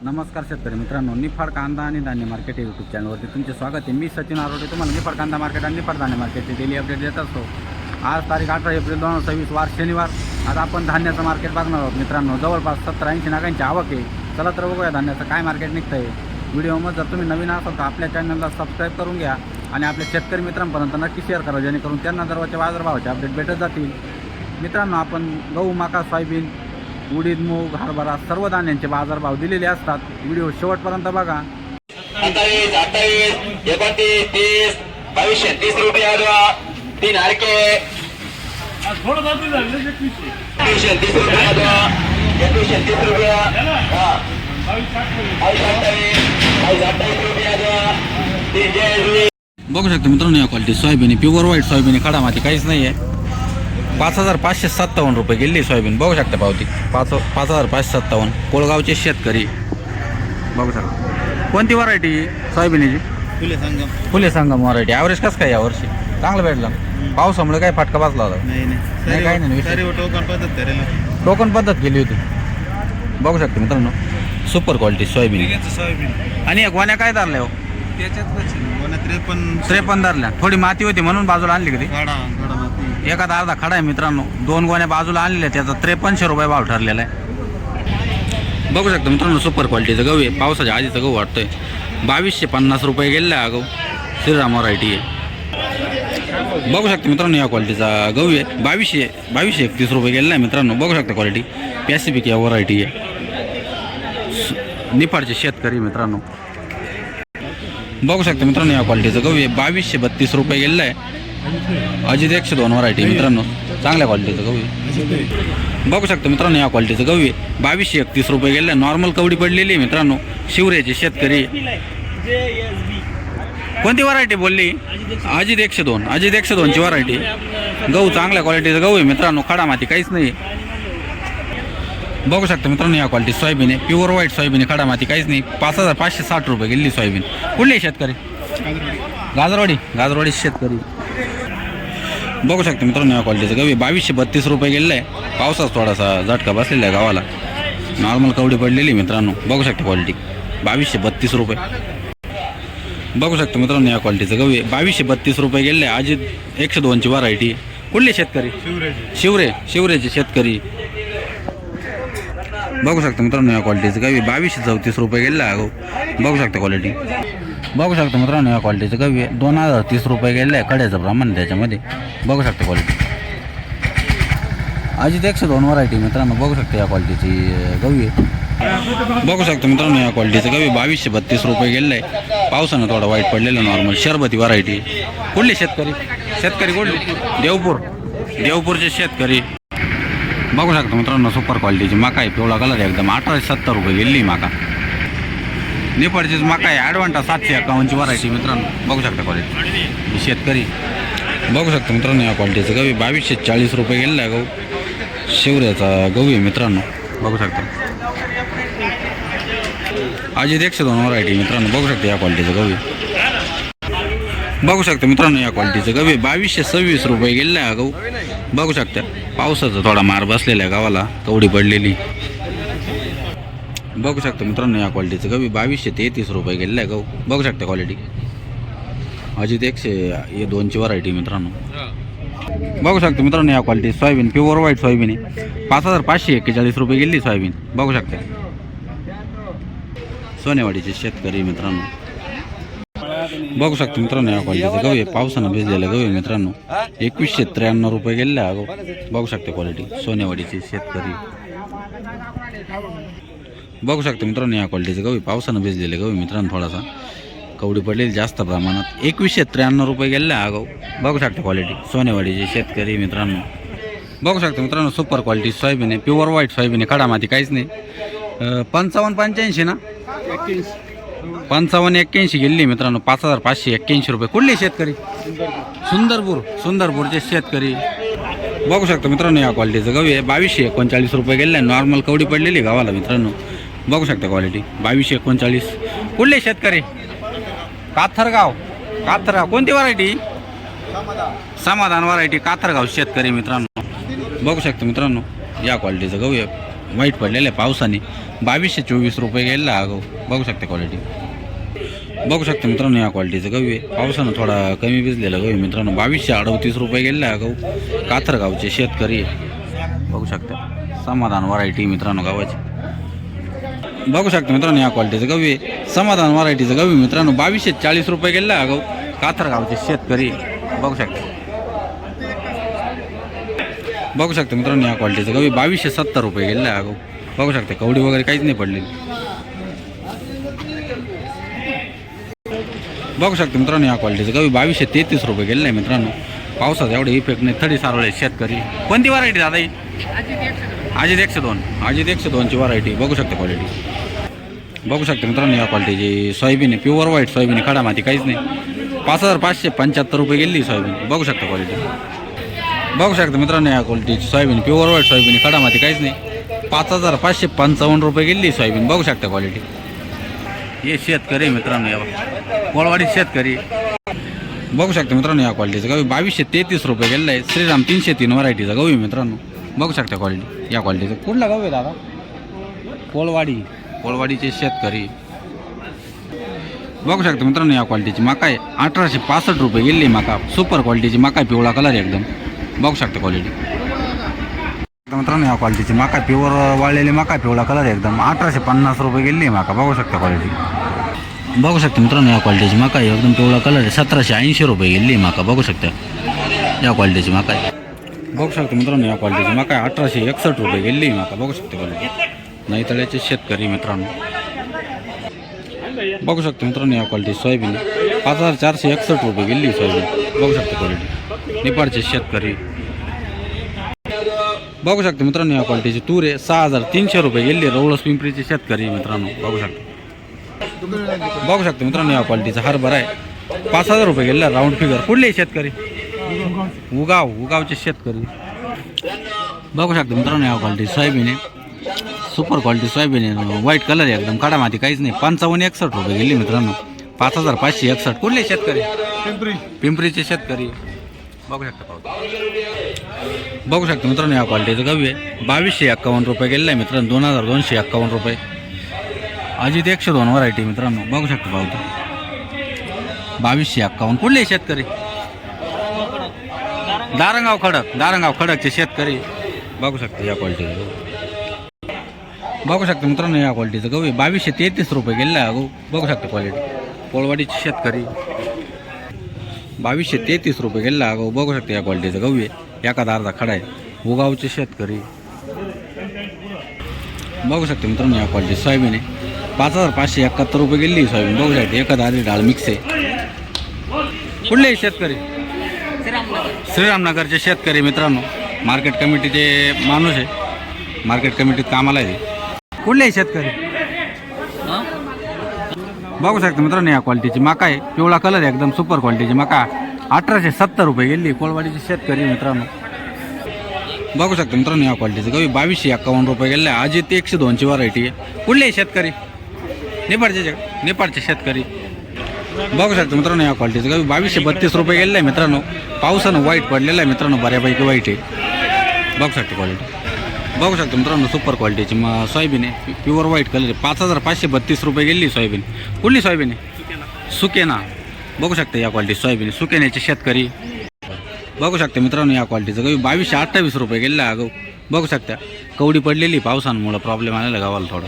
नमस्कार शेतकरी मित्रांनो, निफाड कांदा आणि धान्य मार्केट या यूट्यूब चॅनलवरती तुमचे स्वागत आहे। मी सचिन आरोटे तुम्हाला निफाड कांदा मार्केट आणि निफाड धान्य मार्केटचे डेली अपडेट देत असतो। आज तारीख 18 एप्रिल 2026 वार शनिवार। आज आपण धान्याचं मार्केट बघणार आहोत मित्रांनो। जवळपास 70-80 नागांची आवक आहे। चला तर बघूया धान्याचं काय मार्केट निघतं आहे। व्हिडिओमध्ये जर तुम्ही नवीन असाल तर आपल्या चॅनलला सबस्क्राईब करून घ्या आणि आपल्या शेतकरी मित्रांपर्यंत नक्की शेअर करा, जेणेकरून त्यांना दररोजच्या बाजारभावाचे अपडेट भेटत जातील। मित्रांनो, आपण गहू, मका, सोयाबीन, उडीद, मूग, हरभरा सर्व धान्यांचे बाजारभाव दिलेले असतात। व्हिडिओ शेवटपर्यंत बघा। 28, 28, 29, 30, 22, 30 रुपये 3 हरके 21, 30 रुपये 21, 30 रुपये 28 रुपये बघू शकतो मित्रांनो, या quality soybean pure white soybean, खडा माती काहीच नाही आहे। 5557 रुपये गेली सोयाबीन। बघू शकता पावती 5557 कोळगावचे शेतकरी। बघू शकता कोणती व्हरायटी सोयाबीनची? फुले संगम व्हरायटी। ॲव्हरेज कसं काय यावर्षी? चांगलं भेटलं। पावसामुळे काय फटका बसला होता? नाही काही नाही, टोकन पद्धत केली होती। बघू शकता मित्रांनो, सुपर क्वालिटी सोयाबीन। आणि एक गोण्या काय धरल्या हो? 53 धरल्या। थोडी माती होती म्हणून बाजूला आणली कधी? एखादा अर्धा खडा आहे मित्रांनो। 2 गोण्या बाजूला आणलेल्या, त्याचा 53 रुपये भाव ठरलेला आहे। बघू शकता मित्रांनो, सुपर क्वालिटीचं गहू आहे। पावसाच्या आधीचं गहू वाटतंय। 2250 रुपये गेलेला आहे गहू। श्रीराम व्हरायटी आहे। बघू शकता मित्रांनो, या क्वालिटीचा गहू आहे। 2231 रुपये गेलेला आहे मित्रांनो। बघू शकता क्वालिटी पॅसिफिक या व्हरायटी आहे। निफाडचे शेतकरी मित्रांनो। बघू शकता मित्रांनो, या क्वालिटीचं गहू आहे। 2232 रुपये गेलेला आहे। अजित 102 व्हरायटी मित्रांनो, चांगल्या क्वालिटीचं गहू आहे। बघू शकता मित्रांनो, या क्वालिटीचं गहू आहे। 2231 रुपये गेलेलं आहे। नॉर्मल कवडी पडलेली आहे मित्रांनो। शिवरेचे शेतकरी। कोणती व्हरायटी बोलली? अजित 102। अजित 102ची व्हरायटी। गहू चांगल्या क्वालिटीचं गहू आहे मित्रांनो। खडा माती काहीच नाही। बघू शकता मित्रांनो, या क्वालिटी सोयाबीन आहे। प्युअर व्हाईट सोयाबीन आहे, खडा माती काहीच नाही। 5560 रुपये गेली सोयाबीन। कुठले शेतकरी? गाजरवाडी शेतकरी। बघू शकता मित्रांनो, या क्वालिटीचं गहू 2232 रुपये गेलेलं आहे। पावसाचा थोडासा झटका बसलेला आहे गावाला। नॉर्मल कवडी पडलेली मित्रांनो। बघू शकता क्वालिटी 2232 रुपये। बघू शकता मित्रांनो, या क्वालिटीचं गहू 2232 रुपये गेलेलं आहे। अजित 102ची व्हरायटी। कुठले शेतकरी? शिवरेचे शेतकरी। बघू शकता मित्रांनो, या क्वालिटीचं गहू 2234 रुपये गेलेलं आहे गहू। बघू शकता क्वालिटी। बघू शकता मित्रांनो, या क्वालिटीचं गहू 2030 रुपये गेलेलं आहे। कड्याचं प्रमाण त्याच्यामध्ये। बघू शकता क्वालिटी अजित 102 व्हरायटी मित्रांनो। बघू शकता या क्वालिटीची गहू आहे। बघू शकता मित्रांनो, या क्वालिटीचं गहू 2232 रुपये गेलेलं आहे। पावसानं थोडा वाईट पडलेलं नॉर्मल शरबती व्हरायटी। कुठले शेतकरी? कुठले? देवपूरचे शेतकरी। बघू शकता मित्रांनो, सुपर क्वालिटीची मका आहे। पिवळा कलर एकदम। 1870 रुपये गेली मका। निफाडचीच मका आहे। ॲडवांटा 751ची व्हरायटी मित्रांनो। बघू शकता क्वालिटी शेतकरी। बघू शकता मित्रांनो, या क्वालिटीचं गहू 2240 रुपये गेलेला आहे गहू। शिवऱ्याचा गहू आहे मित्रांनो। बघू शकता अजित 102 व्हरायटी मित्रांनो। बघू शकता या क्वालिटीचं गहू। बघू शकता मित्रांनो, या क्वालिटीचं गहू 2226 रुपये गेलेला आहे गहू। बघू शकता पावसाचा थोडा मार बसलेला आहे गावाला, कवडी पडलेली। बघू शकता मित्रांनो, या क्वालिटीचं गहू 2233 रुपये गेलेलं आहे गहू। बघू शकता क्वालिटी अजित 102ची व्हरायटी मित्रांनो। बघू शकता मित्रांनो, या quality soybean pure white soybean आहे। 5541 रुपये गेली सोयाबीन। बघू शकता सोनेवाडीचे शेतकरी मित्रांनो। बघू शकता मित्रांनो, या क्वालिटीचं गहू पावसानं भिजलेलं गहू मित्रांनो। 2193 रुपये गेलेलं आहे गहू। बघू शकता क्वालिटी सोनेवाडीचे शेतकरी। बघू शकता मित्रांनो, या क्वालिटीचं गहू पावसानं भिजलेलं गहू मित्रांनो। थोडासा कवडी पडलेली जास्त प्रमाणात। 2193 रुपये गेलेलं आहे गहू। बघू शकता क्वालिटी सोनेवाडीचे शेतकरी मित्रांनो। बघू शकता मित्रांनो, सुपर क्वालिटी सोयाबीन आहे। प्युअर व्हाईट सोयाबीन आहे, खडा माती काहीच नाही। 5585 ना? 5581 गेली मित्रांनो। 5581 रुपये। कुठले शेतकरी? सुंदरपूरचे शेतकरी। बघू शकता मित्रांनो, या क्वालिटीचं गहू 2239 रुपये गेलेलं आहे। नॉर्मल कवडी पडलेली गावाला मित्रांनो। बघू शकता क्वालिटी 2239। कुठले शेतकरी? काथरगाव। कोणती व्हरायटी? समाधान व्हरायटी, काथरगाव शेतकरी मित्रांनो। बघू शकता मित्रांनो, या क्वालिटीचं गहू आहे। वाईट पडलेलं आहे पावसाने. 2224 रुपये गेलेला हा गहू. बघू शकता क्वालिटी. बघू शकता मित्रांनो या क्वालिटीचं गहू आहे. पावसानं थोडा कमी भिजलेला गहू आहे मित्रांनो. 2238 रुपये गेलेला हा गहू. काथरगावचे शेतकरी आहे. बघू शकता समाधान व्हरायटी मित्रांनो गावाची. बघू शकता मित्रांनो या क्वालिटीचं गहू आहे. समाधान व्हरायटीचं गहू मित्रांनो. 2240 रुपये गेलेला हा गहू. काथरगावचे शेतकरी. बघू शकता. बघू शकता मित्रांनो या क्वालिटीचं गहू 2270 रुपये गेलेला हा गहू. बघू शकता कवडी वगैरे काहीच नाही पडलेली. बघू शकता मित्रांनो या क्वालिटीचं गहू 2233 रुपये गेलेलं आहे मित्रांनो. पावसाचा एवढे इफेक्ट नाही. थडी सारवळे शेतकरी. कोणती व्हरायटी दादा ही? अजित 102. अजित 102ची व्हरायटी. बघू शकता क्वालिटी. बघू शकता मित्रांनो या क्वालिटीची सोयाबीन आहे. प्युअर व्हाईट सोयाबीन आहे. खडा माती काहीच नाही. 5575 रुपये गेली सोयाबीन. बघू शकता क्वालिटी. बघू शकता मित्रांनो या क्वालिटीची सोयाबीन प्युअर व्हाईट सोयाबीन खडा माती काहीच नाही. 5555 रुपये गेली सोयाबीन. बघू शकता क्वालिटी. हे शेतकरी मित्रांनो या कोळवाडी शेतकरी. बघू शकता मित्रांनो या क्वालिटीचं गहू 2233 रुपये गेलेलं आहे. श्रीराम 303 व्हरायटीचा गहू आहे मित्रांनो. बघू शकता क्वालिटी. या क्वालिटीचं कुठला गहू आहे दादा? कोळवाडी. कोळवाडीचे शेतकरी. बघू शकता मित्रांनो या क्वालिटीची मका आहे. 1865 रुपये गेली मका. सुपर क्वालिटीची मका आहे. पिवळा कलर एकदम. बघू शकता क्वालिटी. मित्रांनो या क्वालिटीची मका प्युअर वाळलेली मका पिवळा कलर एकदम. 1850 रुपये गेली मका. बघू शकता क्वालिटी. बघू शकता मित्रांनो या क्वालिटीची मका आहे. एकदम पिवळा कलर आहे. 1780 रुपये गेली मका. बघू शकता या क्वालिटीची मका आहे. बघू शकता मित्रांनो या क्वालिटीची मका आहे. 1861 रुपये गेली मका. बघू शकता क्वालिटी. नाही तळ्याचे शेतकरी मित्रांनो. बघू शकता मित्रांनो या क्वालिटी सोयाबीन 5461 रुपये गेली सोयाबीन. बघू शकता क्वालिटी. निपाडचे शेतकरी. बघू शकता मित्रांनो या क्वालिटीची तूर आहे. 6300 रुपये गेली. रवळस पिंपरीचे शेतकरी मित्रांनो. बघू शकता. बघू शकता मित्रांनो या क्वालिटीचा हरभरा आहे. 5000 रुपये गेला राऊंड फिगर. कुठले शेतकरी? उगावचे शेतकरी. बघू शकता मित्रांनो या क्वालिटी सोयाबीन आहे. सुपर क्वालिटी सोयाबीन आहे. व्हाईट कलर आहे एकदम. काढा माती काहीच नाही. 5561 रुपये गेली मित्रांनो. 5561. कुठले शेतकरी? पिंपरीचे शेतकरी. बघू शकता. बघू शकता मित्रांनो या क्वालिटीचं गहू आहे. 2251 रुपये गेलेला आहे मित्रांनो. 2251 रुपये. अजित 102 व्हरायटी मित्रांनो. बघू शकता पावतो. 2251. कुठले शेतकरी? दारंगाव खडक. दारंगाव खडकचे शेतकरी. बघू शकता या क्वालिटीचं. बघू शकता मित्रांनो या क्वालिटीचं गहू आहे. 2233 रुपये गेलेला आहे गहू. बघू शकता क्वालिटी. कोळवाडीचे शेतकरी. 2233 रुपये गेलेला आहे गहू. बघू शकता या क्वालिटीचं गहू आहे. एखादा अर्धा खडा आहे. उगावचे शेतकरी. बघू शकता मित्रांनो या क्वालिटी सोयाबीन आहे. 5571 रुपये गेली सोयाबीन. बघू शकता एखादा अर्धी डाळ मिक्स आहे. कुठले शेतकरी? श्रीरामनगरचे शेतकरी मित्रांनो. मार्केट कमिटीचे माणूस आहे. मार्केट कमिटीत कामाला आहे. कुठले शेतकरी? बघू शकता मित्रांनो या क्वालिटीची मका आहे. पिवळा कलर एकदम. सुपर क्वालिटीची मका. 1870 रुपये गेली. कोळवाडीचे शेतकरी मित्रांनो. बघू शकता मित्रांनो या क्वालिटीचं गहू 2251 रुपये गेले. अजित 102ची व्हरायटी आहे. कुठले शेतकरी? निपाडचे शेतकरी. बघू शकता मित्रांनो या क्वालिटीचं गहू 2232 रुपये गेलेलं आहे मित्रांनो. पावसानं वाईट पडलेलं आहे मित्रांनो. बऱ्यापैकी वाईट आहे. बघू शकता क्वालिटी. बघू शकता मित्रांनो सुपर क्वालिटीची सोयाबीन आहे. प्युअर व्हाईट कलर आहे. 5532 रुपये गेली सोयाबीन. कुठली सोयाबीन आहे? सुकेना. बघू शकता या क्वालिटी सोयाबीन. सुकेन्याचे शेतकरी. बघू शकता मित्रांनो या क्वालिटीचं गहू 2228 रुपये गेलेला हा गहू. बघू शकता कवडी पडलेली पावसांमुळे प्रॉब्लेम आलेला गावाला थोडा.